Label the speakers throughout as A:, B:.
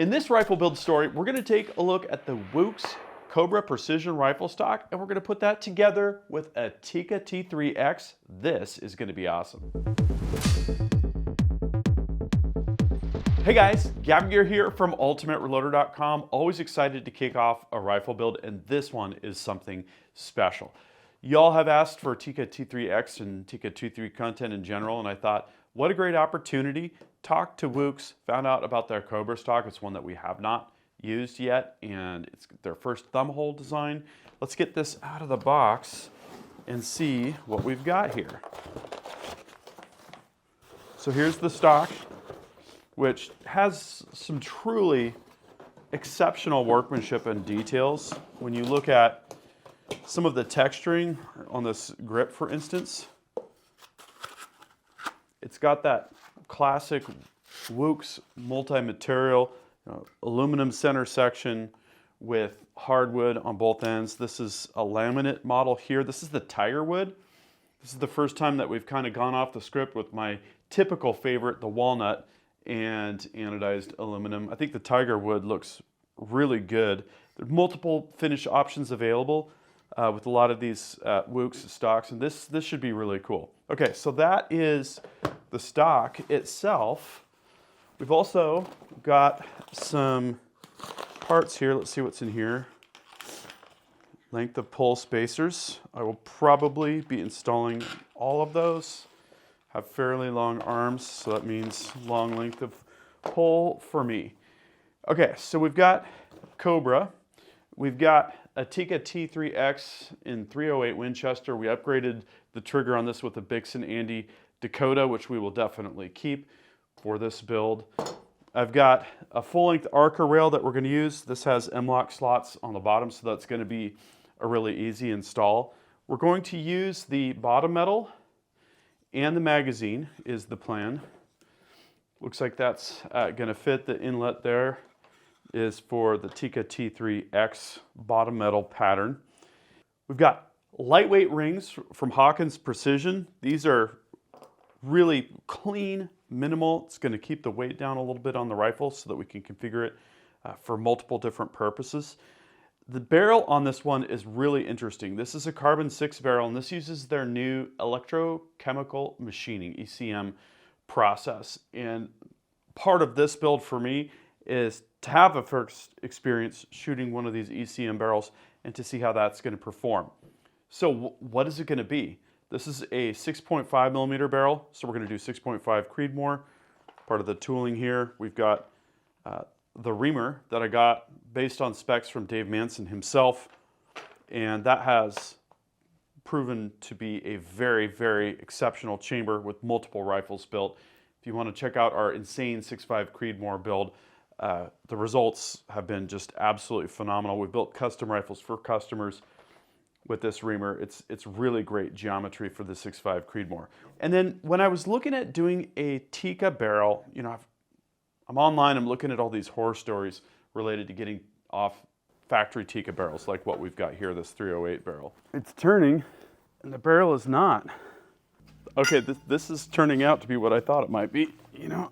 A: In this rifle build story, we're going to take a look at the Wuchs Cobra precision rifle stock, and we're going to put that together with a Tikka T3X. This is going to be awesome. Hey guys, Gavin here from UltimateReloader.com. Always excited to kick off a rifle build, and this one is something special. Y'all have asked for Tikka T3X and Tikka T3 content in general, and I thought, what a great opportunity. Talked to Wuchs, found out about their Cobra stock. It's one that we have not used yet, and it's their first thumb hole design. Let's get this out of the box and see what we've got here. So here's the stock, which has some truly exceptional workmanship and details. When you look at some of the texturing on this grip, for instance, it's got that classic Wuchs multi-material, aluminum center section with hardwood on both ends. This is a laminate model here. This is the tiger wood. This is the first time that we've kind of gone off the script with my typical favorite, the walnut and anodized aluminum. I think the tiger wood looks really good. There's multiple finish options available with a lot of these Wuchs stocks, and this should be really cool. Okay, so that is the stock itself. We've also got some parts here. Let's see what's in here. Length of pull spacers. I will probably be installing all of those. Have fairly long arms, so that means long length of pull for me. Okay, so we've got Cobra. We've got a Tikka T3X in 308 Winchester. We upgraded the trigger on this with a Bix'n Andy Dakota, which we will definitely keep for this build. I've got a full-length Arca rail that we're going to use. This has M-lock slots on the bottom, so that's going to be a really easy install. We're going to use the bottom metal and the magazine is the plan. Looks like that's going to fit. The inlet there is for the Tikka T3X bottom metal pattern. We've got lightweight rings from Hawkins Precision. These are really clean, minimal. It's going to keep the weight down a little bit on the rifle so that we can configure it for multiple different purposes. The barrel on this one is really interesting. This is a carbon 6 barrel, and this uses their new electrochemical machining, ECM process. And part of this build for me is to have a first experience shooting one of these ECM barrels and to see how that's going to perform. So what is it going to be? This is a 6.5 millimeter barrel, so we're going to do 6.5 Creedmoor. Part of the tooling here, we've got the reamer that I got based on specs from Dave Manson himself, and that has proven to be a very, very exceptional chamber with multiple rifles built. If you want to check out our insane 6.5 Creedmoor build, the results have been just absolutely phenomenal. We built custom rifles for customers with this reamer. It's really great geometry for the 6.5 Creedmoor. And then when I was looking at doing a Tikka barrel, you know, I'm online, I'm looking at all these horror stories related to getting off factory Tikka barrels, like what we've got here, this 308 barrel. It's turning, and the barrel is not. Okay, this is turning out to be what I thought it might be, you know.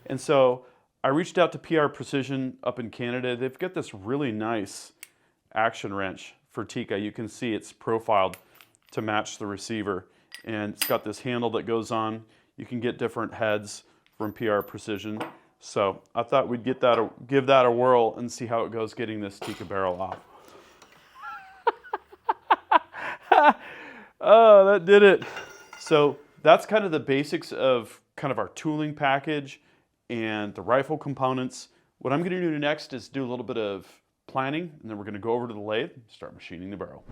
A: And so I reached out to PR Precision up in Canada. They've got this really nice action wrench for Tikka. You can see it's profiled to match the receiver, and it's got this handle that goes on. You can get different heads from PR Precision. So I thought we'd give that a whirl and see how it goes getting this Tikka barrel off. Oh, that did it. So that's kind of the basics of kind of our tooling package and the rifle components. What I'm going to do next is do a little bit of planning, and then we're going to go over to the lathe and start machining the barrel.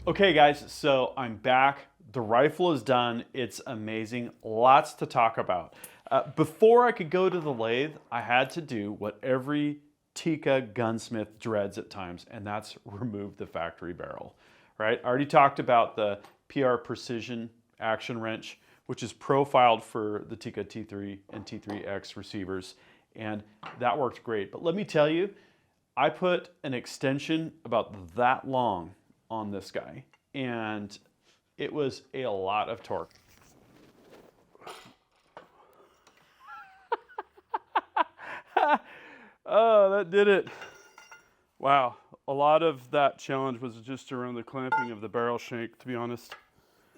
A: Okay guys, so I'm back. The rifle is done. It's amazing. Lots to talk about. Before I could go to the lathe, I had to do what every Tikka gunsmith dreads at times, and that's remove the factory barrel, right? I already talked about the PR Precision action wrench, which is profiled for the Tikka T3 and T3X receivers, and that worked great. But let me tell you, I put an extension about that long on this guy, and it was a lot of torque. Oh, that did it. Wow. A lot of that challenge was just around the clamping of the barrel shank, to be honest.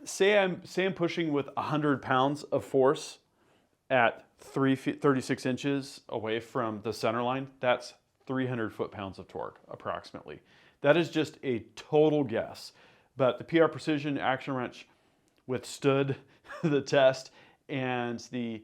A: Say I'm pushing with 100 pounds of force at 3 feet, 36 inches away from the center line. That's 300 foot-pounds of torque, approximately. That is just a total guess. But the PR Precision action wrench withstood the test, and the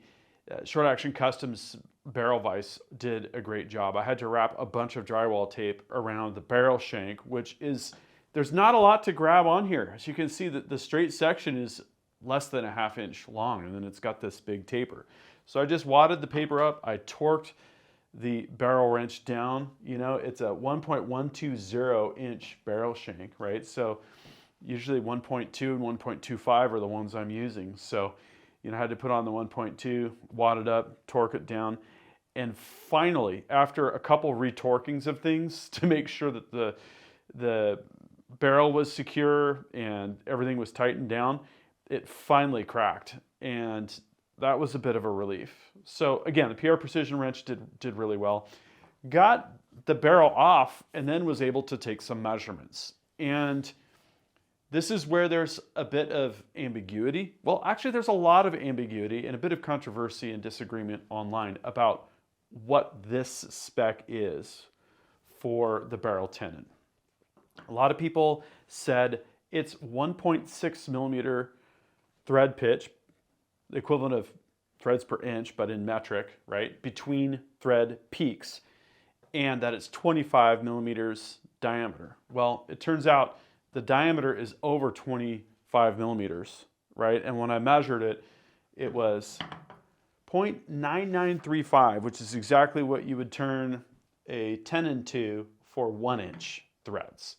A: Short Action Customs barrel vise did a great job. I had to wrap a bunch of drywall tape around the barrel shank, which is, there's not a lot to grab on here. As you can see, that the straight section is less than a ½ inch long, and then it's got this big taper. So I just wadded the paper up. I torqued the barrel wrench down. You know, it's a 1.120 inch barrel shank, right? So usually 1.2 and 1.25 are the ones I'm using. So, you know, I had to put on the 1.2, wad it up, torque it down. And finally, after a couple retorquings of things to make sure that the barrel was secure and everything was tightened down, it finally cracked. And that was a bit of a relief. So again, the PR Precision wrench did really well. Got the barrel off and then was able to take some measurements. And this is where there's a bit of ambiguity. Well, actually, there's a lot of ambiguity and a bit of controversy and disagreement online about what this spec is for the barrel tenon. A lot of people said it's 1.6 millimeter thread pitch, the equivalent of threads per inch, but in metric, right, between thread peaks, and that it's 25 millimeters diameter. Well, it turns out the diameter is over 25 millimeters, right? And when I measured it, it was 0.9935, which is exactly what you would turn a tenon to for 1 inch threads.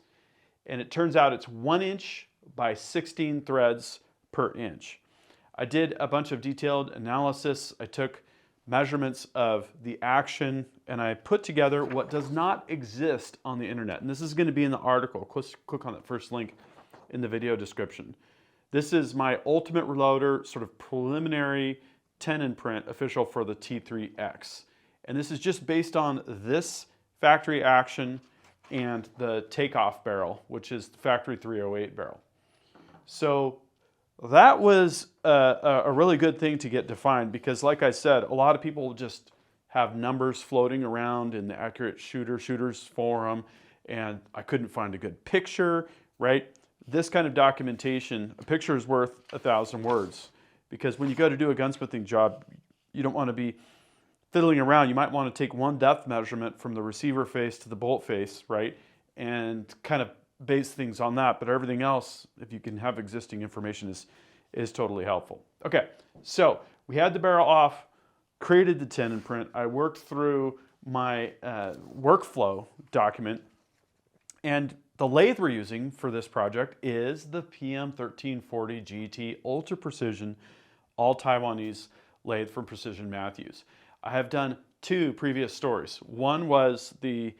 A: And it turns out it's 1 inch by 16 threads per inch. I did a bunch of detailed analysis. I took measurements of the action, and I put together what does not exist on the internet. And this is going to be in the article. Click on that first link in the video description. This is my Ultimate Reloader sort of preliminary tenon print official for the T3X. And this is just based on this factory action and the takeoff barrel, which is the factory 308 barrel. So that was a really good thing to get defined because, like I said, a lot of people just have numbers floating around in the Accurate Shooters forum, and I couldn't find a good picture, right? This kind of documentation, a picture is worth 1,000 words, because when you go to do a gunsmithing job, you don't want to be fiddling around. You might want to take one depth measurement from the receiver face to the bolt face, right? And kind of base things on that, but everything else, if you can have existing information, is totally helpful. Okay, so we had the barrel off, created the tenon print. I worked through my workflow document, and the lathe we're using for this project is the PM1340 GT Ultra Precision All Taiwanese lathe from Precision Matthews. I have done 2 previous stories. One was the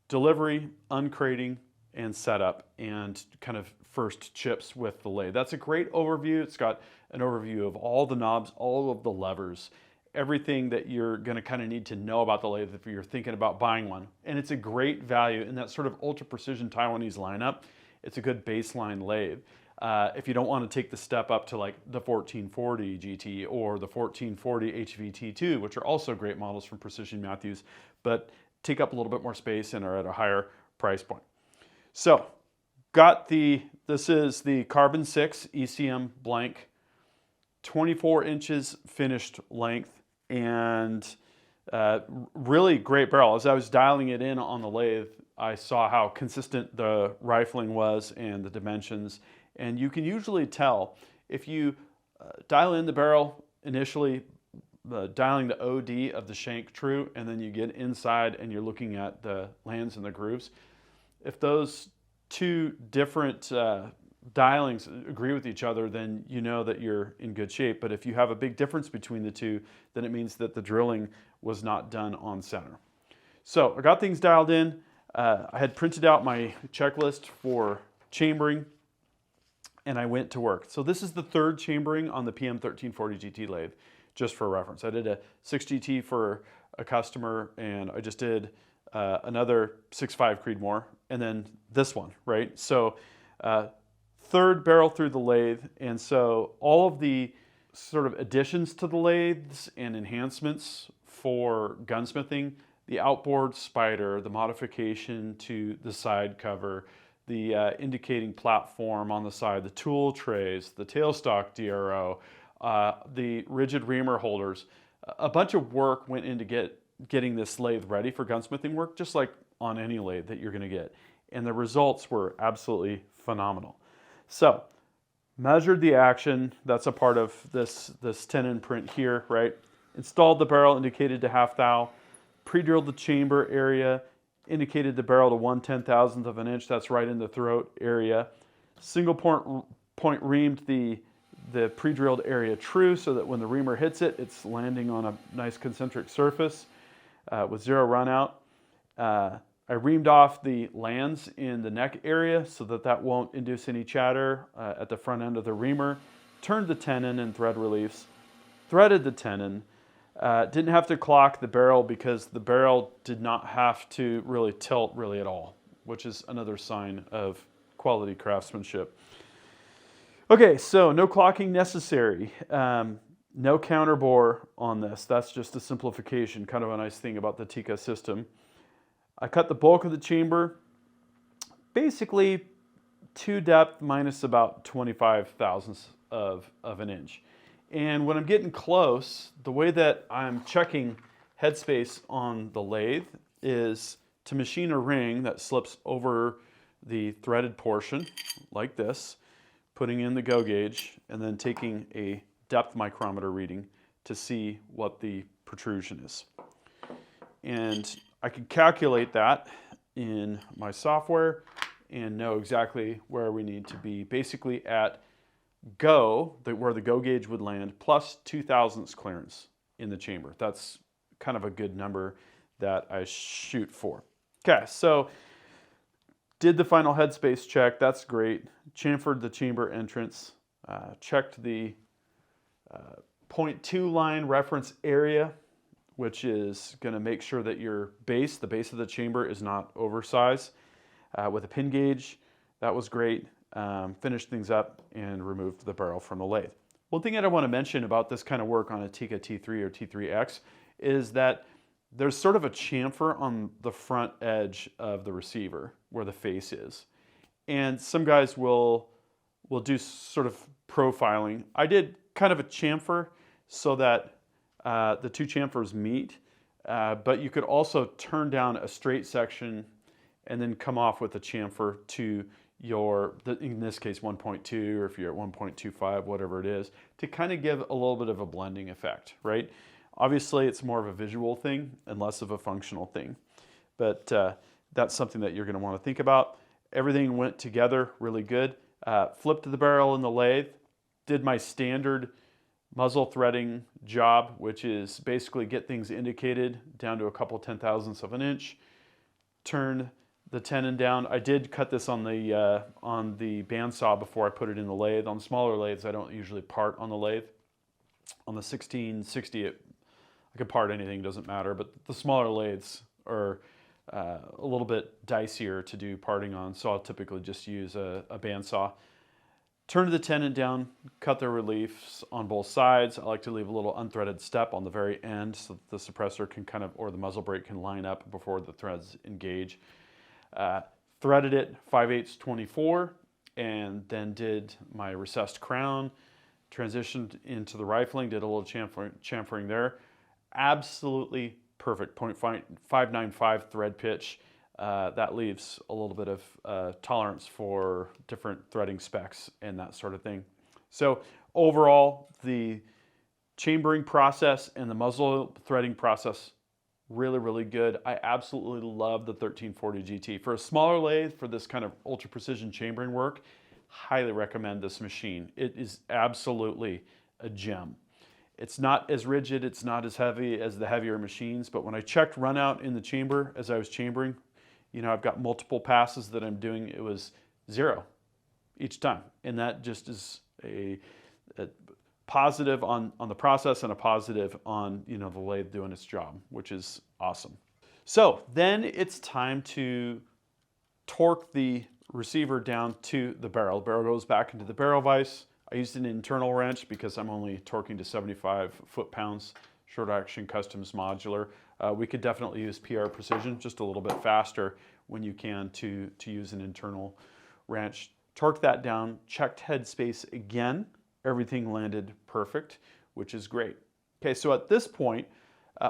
A: delivery, uncrating, and setup, and kind of first chips with the lathe. That's a great overview. It's got an overview of all the knobs, all of the levers, everything that you're going to kind of need to know about the lathe if you're thinking about buying one. And it's a great value in that sort of ultra precision Taiwanese lineup. It's a good baseline lathe. If you don't want to take the step up to like the 1440 GT or the 1440 HVT2, which are also great models from Precision Matthews, but take up a little bit more space and are at a higher price point. So, this is the Carbon 6 ECM blank, 24 inches finished length, and really great barrel. As I was dialing it in on the lathe, I saw how consistent the rifling was and the dimensions, and you can usually tell If you dial in the barrel initially, dialing the OD of the shank true, and then you get inside and you're looking at the lands and the grooves, if those two different dialings agree with each other, then you know that you're in good shape. But if you have a big difference between the two, then it means that the drilling was not done on center. So I got things dialed in. I had printed out my checklist for chambering, and I went to work. So this is the third chambering on the PM 1340 GT lathe, just for reference. I did a 6 GT for a customer, and I just did another 6.5 Creedmoor, and then this one, right? So third barrel through the lathe, and so all of the sort of additions to the lathes and enhancements for gunsmithing, the outboard spider, the modification to the side cover, the indicating platform on the side, the tool trays, the tailstock DRO, the rigid reamer holders. A bunch of work went into getting this lathe ready for gunsmithing work, just like on any lathe that you're going to get. And the results were absolutely phenomenal. So, measured the action. That's a part of this tenon print here, right? Installed the barrel, indicated to half thou. Pre-drilled the chamber area, indicated the barrel to 1/10,000th of an inch. That's right in the throat area. Single point reamed the pre-drilled area true, so that when the reamer hits it, it's landing on a nice concentric surface with zero run out. I reamed off the lands in the neck area so that won't induce any chatter at the front end of the reamer. Turned the tenon and thread reliefs. Threaded the tenon. Didn't have to clock the barrel because the barrel did not have to really tilt really at all, which is another sign of quality craftsmanship. Okay, so no clocking necessary. No counter bore on this. That's just a simplification, kind of a nice thing about the Tikka system. I cut the bulk of the chamber, basically 2 depth minus about 25 thousandths of an inch. And when I'm getting close, the way that I'm checking headspace on the lathe is to machine a ring that slips over the threaded portion, like this, putting in the go gauge, and then taking a depth micrometer reading to see what the protrusion is. And I can calculate that in my software and know exactly where we need to be, basically at go, where the go gauge would land, plus 2 thousandths clearance in the chamber. That's kind of a good number that I shoot for. Okay, so did the final headspace check. That's great. Chamfered the chamber entrance. Checked the 0.2 line reference area, which is going to make sure that your base, the base of the chamber, is not oversized. With a pin gauge, that was great. Finished things up and removed the barrel from the lathe. One thing that I want to mention about this kind of work on a Tikka T3 or T3X is that there's sort of a chamfer on the front edge of the receiver where the face is. And some guys will do sort of profiling. I did kind of a chamfer so that the two chamfers meet, but you could also turn down a straight section and then come off with a chamfer to in this case 1.2, or if you're at 1.25, whatever it is, to kind of give a little bit of a blending effect, right? Obviously it's more of a visual thing and less of a functional thing, but that's something that you're going to want to think about. Everything went together really good. Flipped the barrel in the lathe, did my standard muzzle threading job, which is basically get things indicated down to a couple 10 thousandths of an inch, turn the tenon down. I did cut this on the bandsaw before I put it in the lathe. On smaller lathes, I don't usually part on the lathe. On the 1660, I can part anything, doesn't matter, but the smaller lathes are a little bit dicier to do parting on, so I'll typically just use a bandsaw. Turn the tenon down, cut the reliefs on both sides. I like to leave a little unthreaded step on the very end so that the suppressor can kind of, or the muzzle brake can line up before the threads engage. Threaded it 5/8 24, and then did my recessed crown, transitioned into the rifling, did a little chamfering there. Absolutely perfect, 0.595 thread pitch. That leaves a little bit of tolerance for different threading specs and that sort of thing. So overall, the chambering process and the muzzle threading process, really, really good. I absolutely love the 1340 GT. For a smaller lathe, for this kind of ultra precision chambering work, highly recommend this machine. It is absolutely a gem. It's not as rigid, it's not as heavy as the heavier machines, but when I checked run out in the chamber as I was chambering, you know, I've got multiple passes that I'm doing, it was 0 each time. And that just is a positive on the process and a positive on, you know, the lathe doing its job, which is awesome. So then it's time to torque the receiver down to the barrel. The barrel goes back into the barrel vise. I used an internal wrench because I'm only torquing to 75 foot-pounds, short action customs modular. We could definitely use PR precision, just a little bit faster when you can to use an internal wrench. Torque that down, checked headspace again. Everything landed perfect, which is great. Okay, so at this point,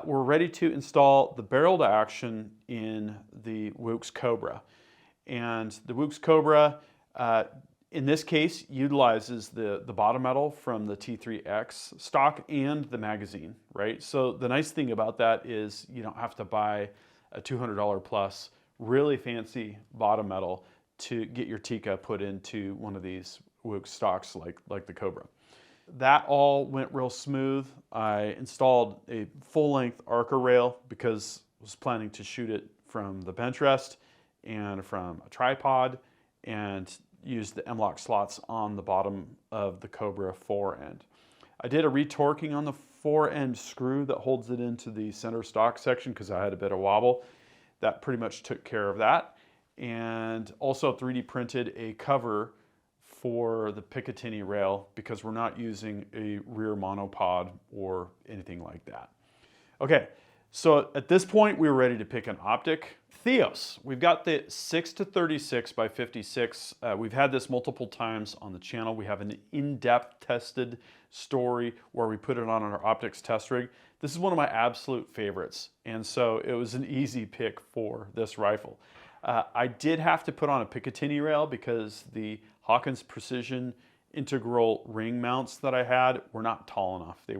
A: we're ready to install the barrel to action in the Wuchs Cobra. And the Wuchs Cobra, in this case, utilizes the bottom metal from the T3X stock and the magazine, right? So the nice thing about that is you don't have to buy a $200 plus really fancy bottom metal to get your Tikka put into one of these Wuchs stocks like the Cobra. That all went real smooth. I installed a full-length Arca rail because I was planning to shoot it from the bench rest and from a tripod, and used the M-LOK slots on the bottom of the Cobra fore end. I did a retorquing on the fore end screw that holds it into the center stock section because I had a bit of wobble. That pretty much took care of that. And also 3D printed a cover for the Picatinny rail because we're not using a rear monopod or anything like that. Okay, so at this point we were ready to pick an optic. Theos, we've got the 6-36 by 56. We've had this multiple times on the channel. We have an in-depth tested story where we put it on our optics test rig. This is one of my absolute favorites, and so it was an easy pick for this rifle. I did have to put on a Picatinny rail because the Hawkins Precision integral ring mounts that I had were not tall enough. They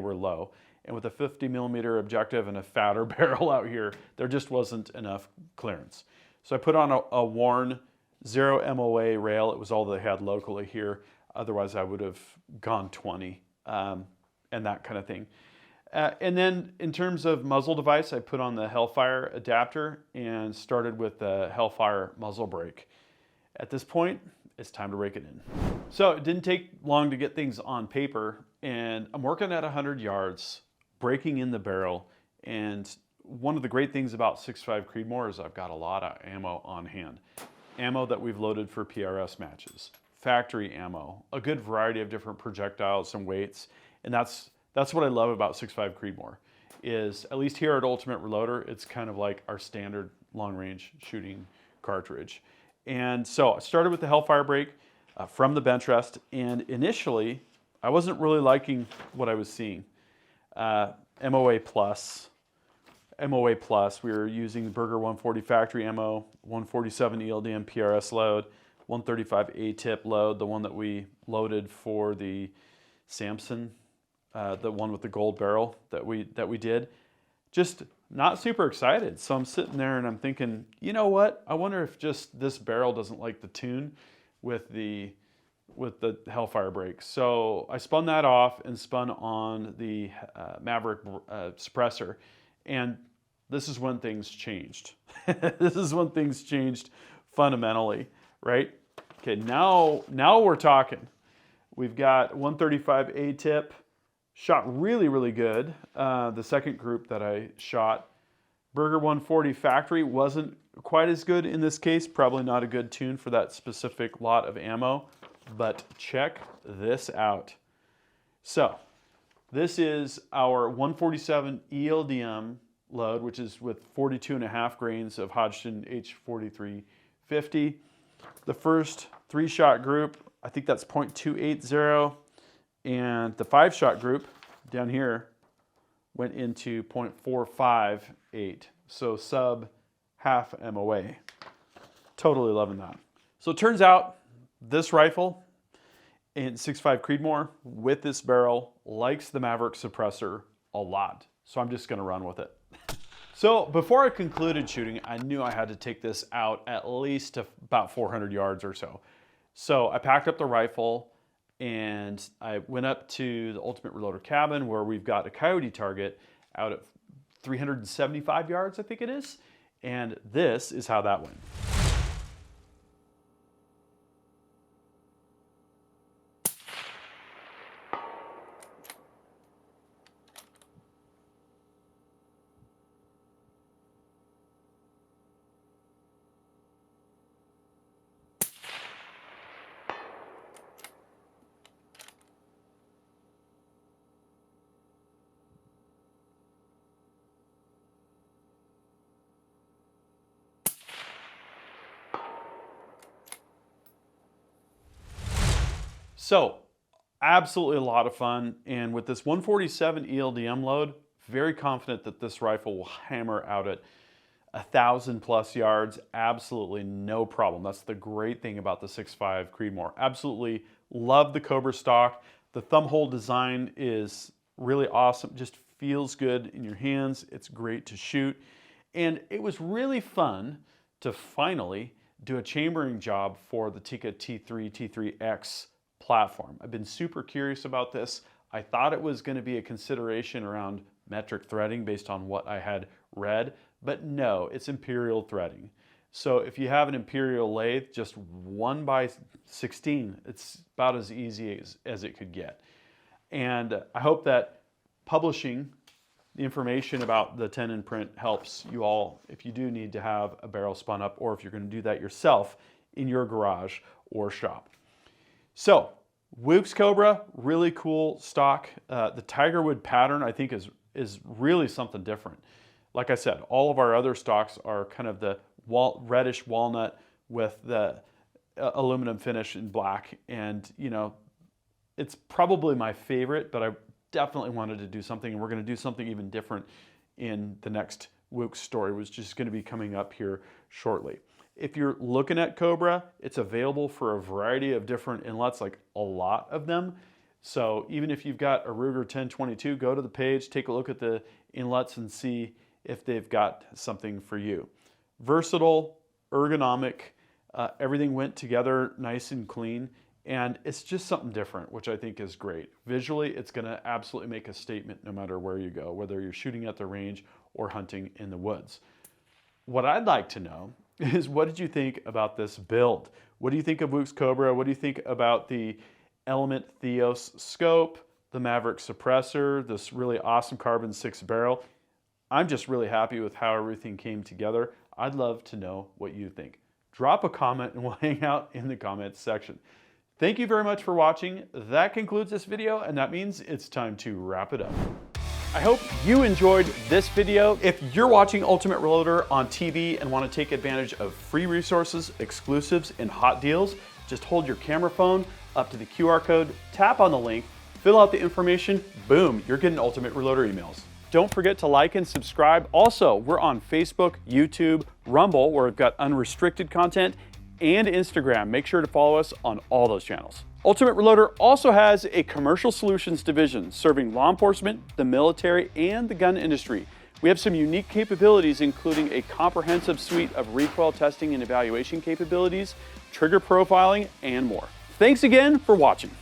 A: were low. And with a 50mm objective and a fatter barrel out here, there just wasn't enough clearance. So I put on a Warn 0 MOA rail. It was all they had locally here. Otherwise, I would have gone 20 and that kind of thing. And then in terms of muzzle device, I put on the Hellfire adapter and started with the Hellfire muzzle brake. At this point, it's time to rake it in. So it didn't take long to get things on paper, and I'm working at 100 yards, breaking in the barrel. And one of the great things about 6.5 Creedmoor is I've got a lot of ammo on hand. Ammo that we've loaded for PRS matches, factory ammo, a good variety of different projectiles and weights. And that's what I love about 6.5 Creedmoor is, at least here at Ultimate Reloader, it's kind of like our standard long-range shooting cartridge. And so I started with the Hellfire brake from the bench rest, and initially I wasn't really liking what I was seeing. MOA plus, we were using the Berger 140 factory ammo, 147 ELDM PRS load, 135 A-tip load, the one that we loaded for the Samson, the one with the gold barrel that we did. Just not super excited. So I'm sitting there and I'm thinking, you know what? I wonder if just this barrel doesn't like the tune with the Hellfire brake. So I spun that off and spun on the Maverick suppressor. And this is when things changed. This is when things changed fundamentally, right? Okay, now we're talking. We've got 135 A-tip, shot really, really good. The second group that I shot, Berger 140 factory, wasn't quite as good in this case. Probably not a good tune for that specific lot of ammo. But check this out. So this is our 147 ELDM load, which is with 42.5 grains of Hodgdon H4350. The first 3-shot group, I think that's .280, and the 5-shot group down here went into .458, so sub half MOA. Totally loving that. So it turns out this rifle And 6.5 Creedmoor with this barrel likes the Maverick suppressor a lot. So I'm just gonna run with it. So before I concluded shooting, I knew I had to take this out at least to about 400 yards or so. So I packed up the rifle and I went up to the Ultimate Reloader cabin where we've got a coyote target out at 375 yards, I think it is. And this is how that went. So, absolutely a lot of fun, and with this 147 ELDM load, very confident that this rifle will hammer out at 1,000 plus yards, absolutely no problem. That's the great thing about the 6.5 Creedmoor. Absolutely love the Cobra stock. The thumb hole design is really awesome, just feels good in your hands. It's great to shoot, and it was really fun to finally do a chambering job for the Tikka T3, T3X platform. I've been super curious about this. I thought it was going to be a consideration around metric threading based on what I had read, but no, it's imperial threading. So if you have an imperial lathe, just 1/16, it's about as easy as it could get. And I hope that publishing the information about the tenon print helps you all if you do need to have a barrel spun up, or if you're going to do that yourself in your garage or shop. So, Wuchs Cobra, really cool stock. The Tigerwood pattern, I think, is really something different. Like I said, all of our other stocks are kind of the reddish walnut with the aluminum finish in black. And, you know, it's probably my favorite, but I definitely wanted to do something, and we're going to do something even different in the next Wuchs story, which is going to be coming up here shortly. If you're looking at Cobra, it's available for a variety of different inlets, like a lot of them. So even if you've got a Ruger 1022, go to the page, take a look at the inlets and see if they've got something for you. Versatile, ergonomic, everything went together nice and clean, and it's just something different, which I think is great. Visually, it's gonna absolutely make a statement no matter where you go, whether you're shooting at the range or hunting in the woods. What I'd like to know is, what did you think about this build? What do you think of Wuchs Cobra? What do you think about the Element Theos scope, the Maverick suppressor, this really awesome carbon 6 barrel? I'm just really happy with how everything came together. I'd love to know what you think. Drop a comment and we'll hang out in the comments section. Thank you very much for watching. That concludes this video, and that means it's time to wrap it up. I hope you enjoyed this video. If you're watching Ultimate Reloader on TV and want to take advantage of free resources, exclusives, and hot deals, just hold your camera phone up to the QR code, tap on the link, fill out the information, boom, you're getting Ultimate Reloader emails. Don't forget to like and subscribe. Also, we're on Facebook, YouTube, Rumble, where we've got unrestricted content, and Instagram. Make sure to follow us on all those channels. Ultimate Reloader also has a commercial solutions division serving law enforcement, the military, and the gun industry. We have some unique capabilities, including a comprehensive suite of recoil testing and evaluation capabilities, trigger profiling, and more. Thanks again for watching.